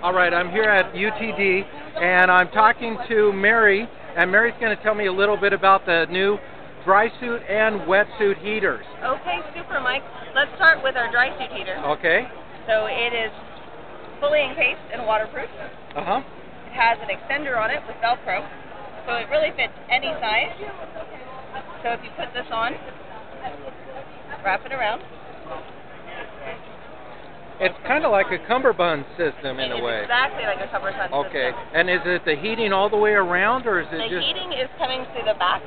All right, I'm here at UTD, and I'm talking to Mary, and Mary's going to tell me a little bit about the new drysuit and wetsuit heaters. Okay, super, Mike. Let's start with our drysuit heater. Okay. So it is fully encased and waterproof. Uh-huh. It has an extender on it with Velcro, so it really fits any size. So if you put this on, wrap it around. It's kind of like a cummerbund system in a way. Exactly like a cummerbund system. Okay. And is it the heating all the way around, or is it the just... The heating is coming through the back.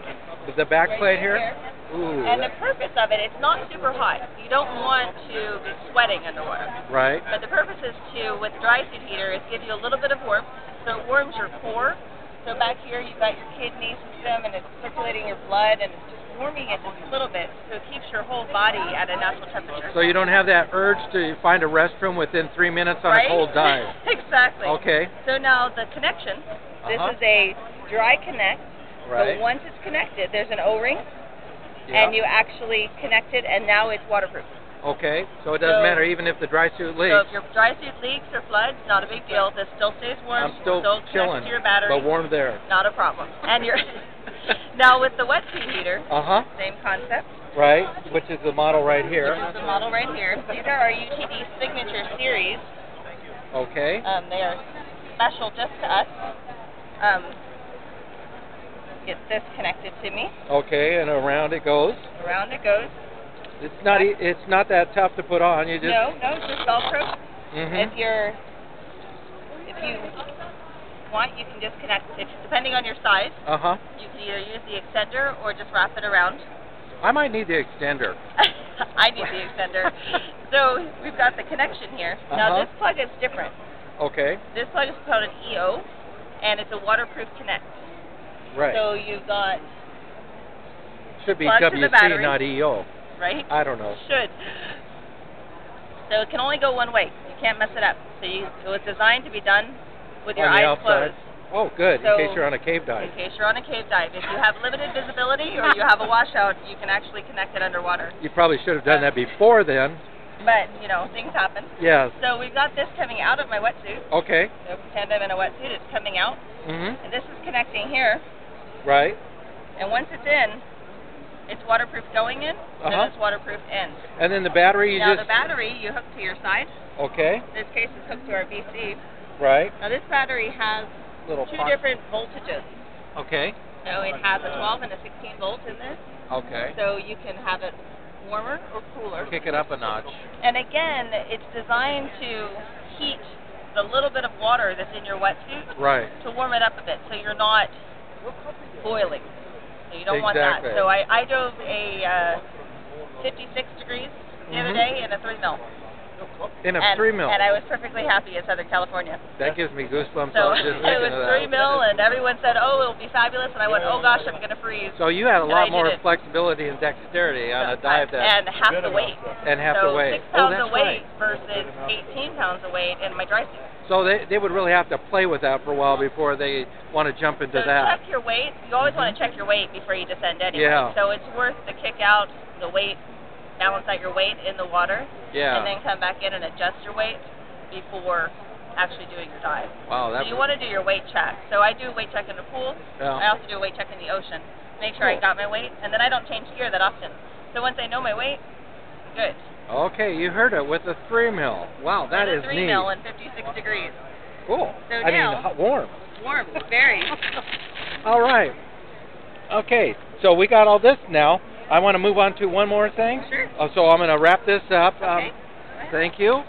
The back plate here? Ooh. And the purpose of it, it's not super hot. You don't want to be sweating underwater. Right. But the purpose is to, with the drysuit heater, is give you a little bit of warmth. So it warms your core. So back here you've got your kidney system, and it's circulating your blood, and it's just warming it just a little bit. So it keeps your whole body at a natural temperature. So you don't have that urge to find a restroom within 3 minutes on a cold dive. Exactly. Okay. So now the connection, this is a dry connect. Right. So once it's connected, there's an O-ring, and you actually connect it, and now it's waterproof. Okay, so it doesn't matter even if the drysuit leaks. So if your drysuit leaks or floods, not a big deal. This still stays warm. I'm still chilling, to your battery, but warm there. Not a problem. And you're now with the wetsuit heater. Same concept. Right, which is the model right here. This is the model right here. These are our UTD Signature Series. Okay. They are special just to us. Get this connected to me. Okay, and around it goes. Around it goes. It's not that tough to put on. You just no, it's just Velcro. If you want, you can just connect it depending on your size. You can either use the extender or just wrap it around. I might need the extender. I need the extender. So we've got the connection here. Now this plug is different. Okay. This plug is called an EO, and it's a waterproof connect. Right. So you've got should be plug WC, to the battery, not EO. Right? I don't know. Should. So it can only go one way. You can't mess it up. So it was designed to be done with your eyes closed. Oh, good. So, in case you're on a cave dive. In case you're on a cave dive. If you have limited visibility or you have a washout, you can actually connect it underwater. You probably should have done that before then. But, things happen. Yes. So we've got this coming out of my wetsuit. Okay. So pretend I'm in a wetsuit. It's coming out. And this is connecting here. Right. And once it's in, it's waterproof going in, then it's waterproof in. And then the battery the battery you hook to your side. Okay. In this case it's hooked to our BC. Right. Now this battery has two different voltages. Okay. So it has a 12 and a 16 volt in this. Okay. So you can have it warmer or cooler. Kick it up a notch. And again, it's designed to heat the little bit of water that's in your wetsuit. Right. To warm it up a bit so you're not boiling. So you don't want that. So I drove a 56 degrees the other day in a 3 mil. In a 3 mil? And I was perfectly happy in Southern California. That gives me goosebumps. So it was 3 mil, and everyone said, oh, it'll be fabulous. And I went, oh gosh, I'm going to freeze. So you had a lot more flexibility and dexterity on a dive that... And half the weight. And half the weight. 6 pounds of weight versus 18 pounds of weight in my dry suit. So they would really have to play with that for a while before they want to jump into that. Check your weight. You always want to check your weight before you descend anyway. Yeah. So it's worth to kick out the weight, balance out your weight in the water, and then come back in and adjust your weight before actually doing your dive. Wow. So you want to do your weight check. So I do a weight check in the pool. Yeah. I also do a weight check in the ocean. Make sure I got my weight, and then I don't change gear that often. So once I know my weight, good. Okay, you heard it with a 3 mil. Wow, that is neat. 3 mil and 56 degrees. Cool. So I mean, warm. Warm, very. All right. Okay, so we got all this now. I want to move on to one more thing. Sure. So I'm going to wrap this up. Okay. Thank you.